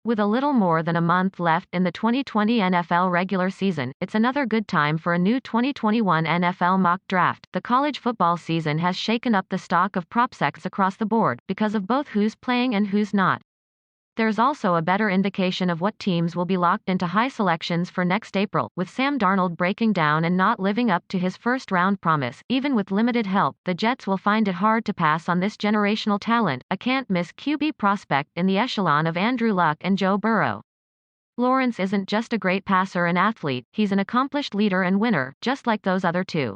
With a little more than a month left in the 2020 NFL regular season, it's another good time for a new 2021 NFL mock draft. The college football season has shaken up the stock of propsects across the board, because of both who's playing and who's not. There's also a better indication of what teams will be locked into high selections for next April, with Sam Darnold breaking down and not living up to his first-round promise. Even with limited help, the Jets will find it hard to pass on this generational talent, a can't-miss QB prospect in the echelon of Andrew Luck and Joe Burrow. Lawrence isn't just a great passer and athlete, he's an accomplished leader and winner, just like those other two.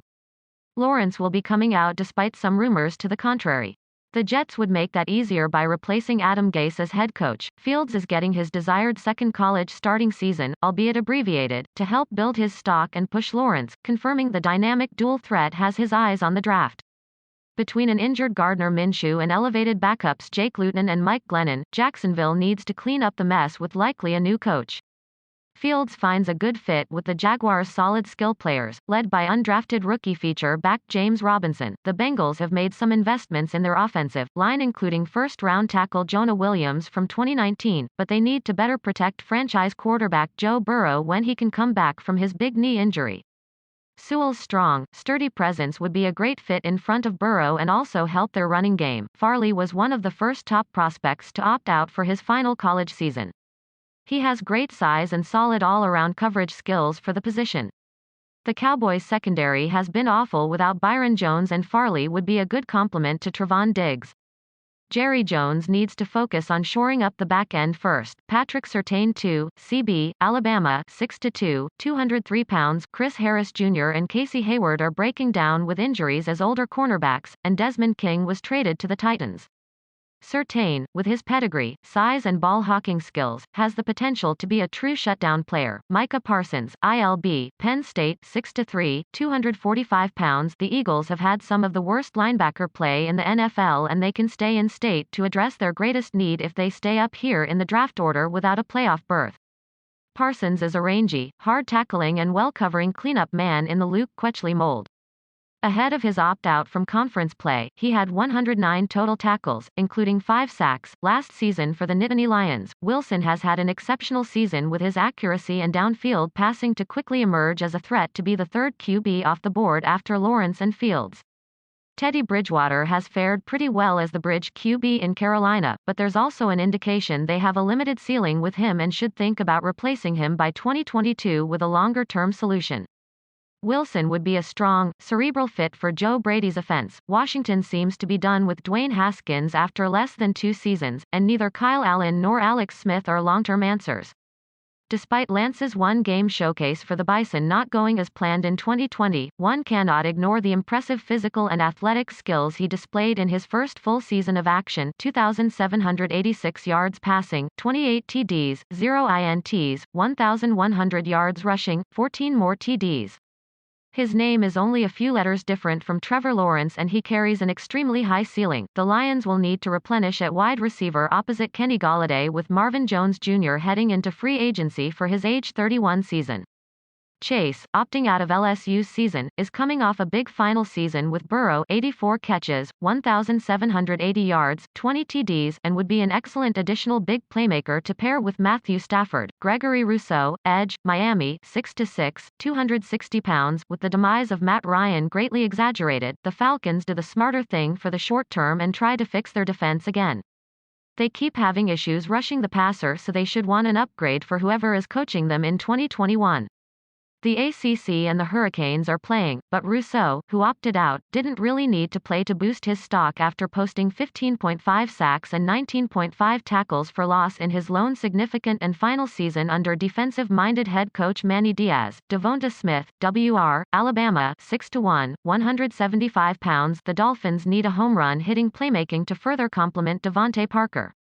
Lawrence will be coming out despite some rumors to the contrary. The Jets would make that easier by replacing Adam Gase as head coach. Fields is getting his desired second college starting season, albeit abbreviated, to help build his stock and push Lawrence, confirming the dynamic dual threat has his eyes on the draft. Between an injured Gardner Minshew and elevated backups Jake Luton and Mike Glennon, Jacksonville needs to clean up the mess with likely a new coach. Fields finds a good fit with the Jaguars' solid skill players, led by undrafted rookie feature back James Robinson. The Bengals have made some investments in their offensive line, including first-round tackle Jonah Williams from 2019, but they need to better protect franchise quarterback Joe Burrow when he can come back from his big knee injury. Sewell's strong, sturdy presence would be a great fit in front of Burrow and also help their running game. Farley was one of the first top prospects to opt out for his final college season. He has great size and solid all-around coverage skills for the position. The Cowboys' secondary has been awful without Byron Jones, and Farley would be a good complement to Trevon Diggs. Jerry Jones needs to focus on shoring up the back end first. Patrick Surtain 2, CB, Alabama, 6'2", 203 pounds. Chris Harris Jr. and Casey Hayward are breaking down with injuries as older cornerbacks, and Desmond King was traded to the Titans. Surtain, with his pedigree, size and ball-hawking skills, has the potential to be a true shutdown player. Micah Parsons, ILB, Penn State, 6'3", 245 pounds. The Eagles have had some of the worst linebacker play in the NFL, and they can stay in state to address their greatest need if they stay up here in the draft order without a playoff berth. Parsons is a rangy, hard-tackling and well-covering cleanup man in the Luke Kuechly mold. Ahead of his opt-out from conference play, he had 109 total tackles, including 5 sacks, last season for the Nittany Lions. Wilson has had an exceptional season with his accuracy and downfield passing to quickly emerge as a threat to be the third QB off the board after Lawrence and Fields. Teddy Bridgewater has fared pretty well as the bridge QB in Carolina, but there's also an indication they have a limited ceiling with him and should think about replacing him by 2022 with a longer-term solution. Wilson would be a strong, cerebral fit for Joe Brady's offense. Washington seems to be done with Dwayne Haskins after less than 2 seasons, and neither Kyle Allen nor Alex Smith are long-term answers. Despite Lance's one-game showcase for the Bison not going as planned in 2020, one cannot ignore the impressive physical and athletic skills he displayed in his first full season of action. 2,786 yards passing, 28 TDs, 0 INTs, 1,100 yards rushing, 14 more TDs. His name is only a few letters different from Trevor Lawrence, and he carries an extremely high ceiling. The Lions will need to replenish at wide receiver opposite Kenny Golladay, with Marvin Jones Jr. heading into free agency for his age 31 season. Chase, opting out of LSU's season, is coming off a big final season with Burrow, 84 catches, 1,780 yards, 20 TDs, and would be an excellent additional big playmaker to pair with Matthew Stafford. Gregory Rousseau, edge, Miami, 6'6", 260 pounds. With the demise of Matt Ryan greatly exaggerated, the Falcons do the smarter thing for the short term and try to fix their defense again. They keep having issues rushing the passer, so they should want an upgrade for whoever is coaching them in 2021. The ACC and the Hurricanes are playing, but Rousseau, who opted out, didn't really need to play to boost his stock after posting 15.5 sacks and 19.5 tackles for loss in his lone significant and final season under defensive-minded head coach Manny Diaz. Devonta Smith, WR, Alabama, 6'1", 175 pounds. The Dolphins need a home run hitting playmaking to further complement Devontae Parker.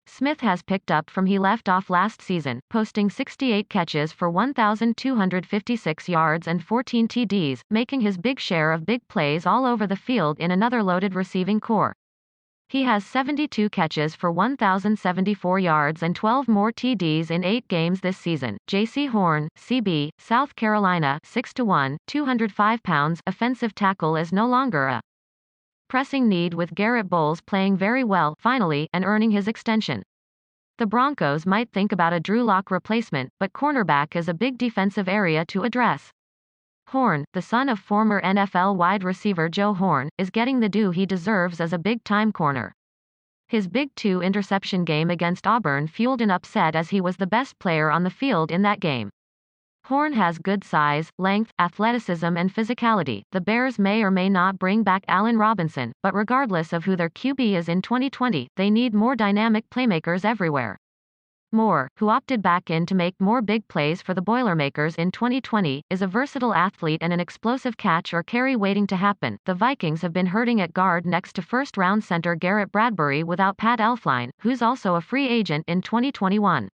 Smith has picked up from he left off last season, posting 68 catches for 1,256 yards and 14 TDs, making his big share of big plays all over the field in another loaded receiving core. He has 72 catches for 1,074 yards and 12 more TDs in 8 games this season. J.C. Horn, CB, South Carolina, 6'1", 205 pounds. Offensive tackle is no longer a pressing need, with Garrett Bowles playing very well finally and earning his extension. The Broncos might think about a Drew Lock replacement, but cornerback is a big defensive area to address. Horn, the son of former NFL wide receiver Joe Horn, is getting the due he deserves as a big-time corner. His Big 2 interception game against Auburn fueled an upset as he was the best player on the field in that game. Horn has good size, length, athleticism and physicality. The Bears may or may not bring back Allen Robinson, but regardless of who their QB is in 2020, they need more dynamic playmakers everywhere. Moore, who opted back in to make more big plays for the Boilermakers in 2020, is a versatile athlete and an explosive catch or carry waiting to happen. The Vikings have been hurting at guard next to first-round center Garrett Bradbury without Pat Elflein, who's also a free agent in 2021.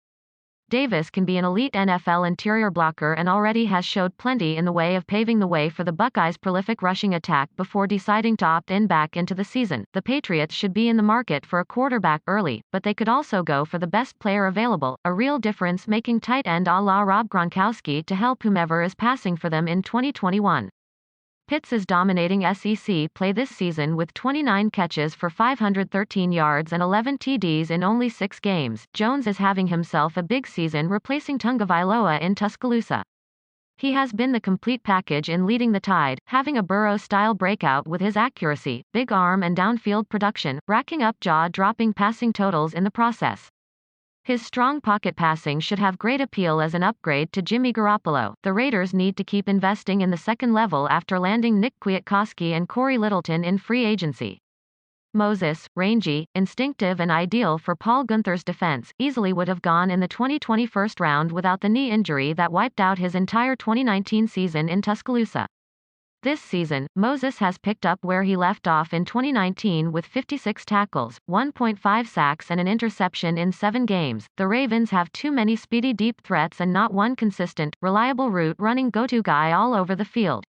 Davis can be an elite NFL interior blocker and already has showed plenty in the way of paving the way for the Buckeyes' prolific rushing attack before deciding to opt in back into the season. The Patriots should be in the market for a quarterback early, but they could also go for the best player available, a real difference-making tight end a la Rob Gronkowski to help whomever is passing for them in 2021. Pitts is dominating SEC play this season with 29 catches for 513 yards and 11 TDs in only 6 games. Jones is having himself a big season replacing Tagovailoa in Tuscaloosa. He has been the complete package in leading the Tide, having a Burrow-style breakout with his accuracy, big arm and downfield production, racking up jaw-dropping passing totals in the process. His strong pocket passing should have great appeal as an upgrade to Jimmy Garoppolo. The Raiders need to keep investing in the second level after landing Nick Kwiatkowski and Corey Littleton in free agency. Moses, rangy, instinctive and ideal for Paul Guenther's defense, easily would have gone in the 2020 first round without the knee injury that wiped out his entire 2019 season in Tuscaloosa. This season, Moses has picked up where he left off in 2019 with 56 tackles, 1.5 sacks and an interception in 7 games. The Ravens have too many speedy deep threats and not one consistent, reliable route running go-to guy all over the field.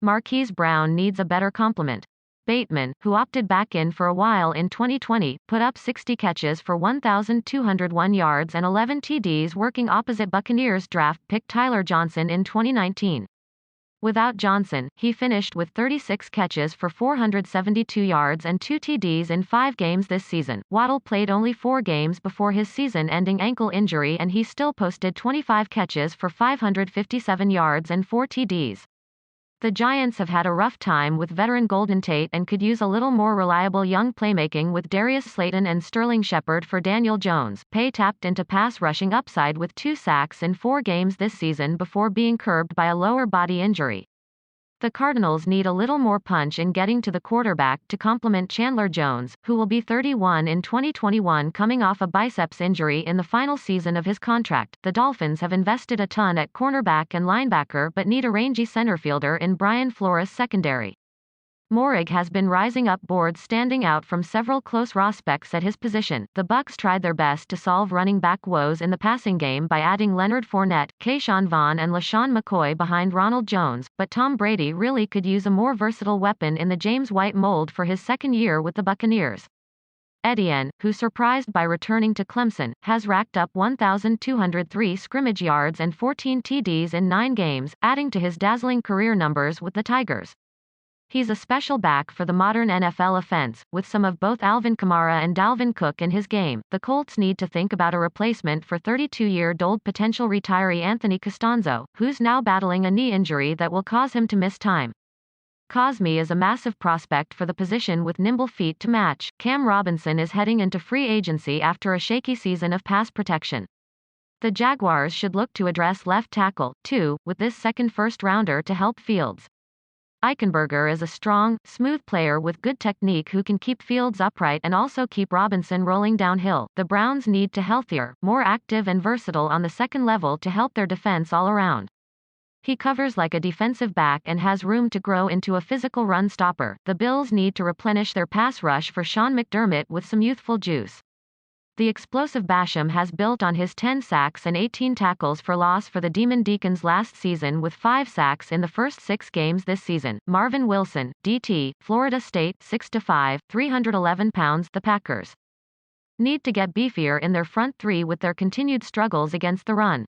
Marquise Brown needs a better complement. Bateman, who opted back in for a while in 2020, put up 60 catches for 1,201 yards and 11 TDs working opposite Buccaneers draft pick Tyler Johnson in 2019. Without Johnson, he finished with 36 catches for 472 yards and 2 TDs in 5 games this season. Waddle played only 4 games before his season-ending ankle injury and he still posted 25 catches for 557 yards and 4 TDs. The Giants have had a rough time with veteran Golden Tate and could use a little more reliable young playmaking with Darius Slayton and Sterling Shepard for Daniel Jones. Pay tapped into pass rushing upside with 2 sacks in 4 games this season before being curbed by a lower body injury. The Cardinals need a little more punch in getting to the quarterback to complement Chandler Jones, who will be 31 in 2021 coming off a biceps injury in the final season of his contract. The Dolphins have invested a ton at cornerback and linebacker but need a rangy center fielder in Brian Flores secondary. Morig has been rising up boards standing out from several close prospects at his position. The Bucs tried their best to solve running back woes in the passing game by adding Leonard Fournette, Keyshawn Vaughn and LaShawn McCoy behind Ronald Jones, but Tom Brady really could use a more versatile weapon in the James White mold for his second year with the Buccaneers. Etienne, who surprised by returning to Clemson, has racked up 1,203 scrimmage yards and 14 TDs in 9 games, adding to his dazzling career numbers with the Tigers. He's a special back for the modern NFL offense, with some of both Alvin Kamara and Dalvin Cook in his game. The Colts need to think about a replacement for 32-year-old potential retiree Anthony Costanzo, who's now battling a knee injury that will cause him to miss time. Cosme is a massive prospect for the position with nimble feet to match. Cam Robinson is heading into free agency after a shaky season of pass protection. The Jaguars should look to address left tackle, too, with this second first-rounder to help Fields. Eichenberger is a strong, smooth player with good technique who can keep Fields upright and also keep Robinson rolling downhill. The Browns need to healthier, more active and versatile on the second level to help their defense all around. He covers like a defensive back and has room to grow into a physical run stopper. The Bills need to replenish their pass rush for Sean McDermott with some youthful juice. The explosive Basham has built on his 10 sacks and 18 tackles for loss for the Demon Deacons last season with 5 sacks in the first 6 games this season. Marvin Wilson, DT, Florida State, 6'5", 311 pounds. The Packers need to get beefier in their front 3 with their continued struggles against the run.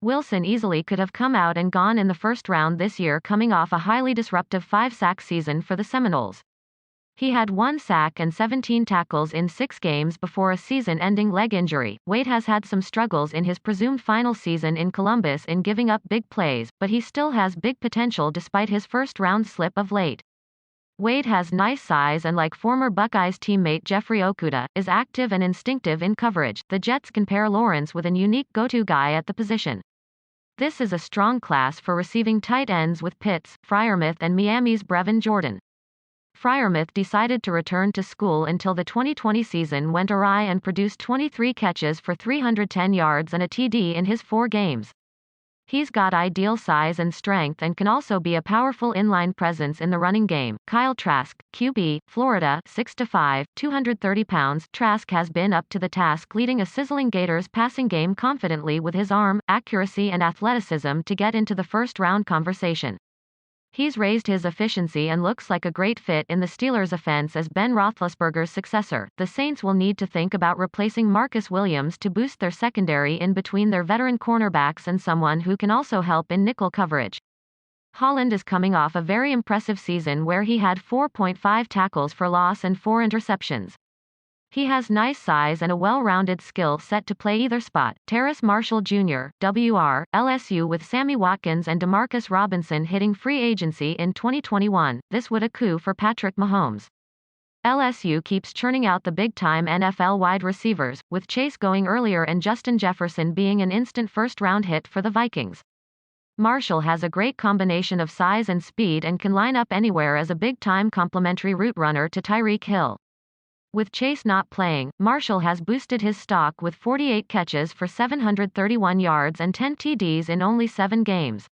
Wilson easily could have come out and gone in the first round this year coming off a highly disruptive 5-sack season for the Seminoles. He had 1 sack and 17 tackles in 6 games before a season-ending leg injury. Wade has had some struggles in his presumed final season in Columbus in giving up big plays, but he still has big potential despite his first-round slip of late. Wade has nice size and, like former Buckeyes teammate Jeffrey Okudah, is active and instinctive in coverage. The Jets can pair Lawrence with a unique go-to guy at the position. This is a strong class for receiving tight ends with Pitts, Freiermuth and Miami's Brevin Jordan. Freiermuth decided to return to school until the 2020 season went awry and produced 23 catches for 310 yards and a TD in his 4 games. He's got ideal size and strength and can also be a powerful inline presence in the running game. Kyle Trask, QB, Florida, 6'5", 230 pounds. Trask has been up to the task, leading a sizzling Gators passing game confidently with his arm, accuracy and athleticism to get into the first-round conversation. He's raised his efficiency and looks like a great fit in the Steelers' offense as Ben Roethlisberger's successor. The Saints will need to think about replacing Marcus Williams to boost their secondary in between their veteran cornerbacks and someone who can also help in nickel coverage. Holland is coming off a very impressive season where he had 4.5 tackles for loss and 4 interceptions. He has nice size and a well-rounded skill set to play either spot. Terrace Marshall Jr., WR, LSU with Sammy Watkins and Demarcus Robinson hitting free agency in 2021. This would a coup for Patrick Mahomes. LSU keeps churning out the big-time NFL wide receivers, with Chase going earlier and Justin Jefferson being an instant first-round hit for the Vikings. Marshall has a great combination of size and speed and can line up anywhere as a big-time complementary route runner to Tyreek Hill. With Chase not playing, Marshall has boosted his stock with 48 catches for 731 yards and 10 TDs in only 7 games.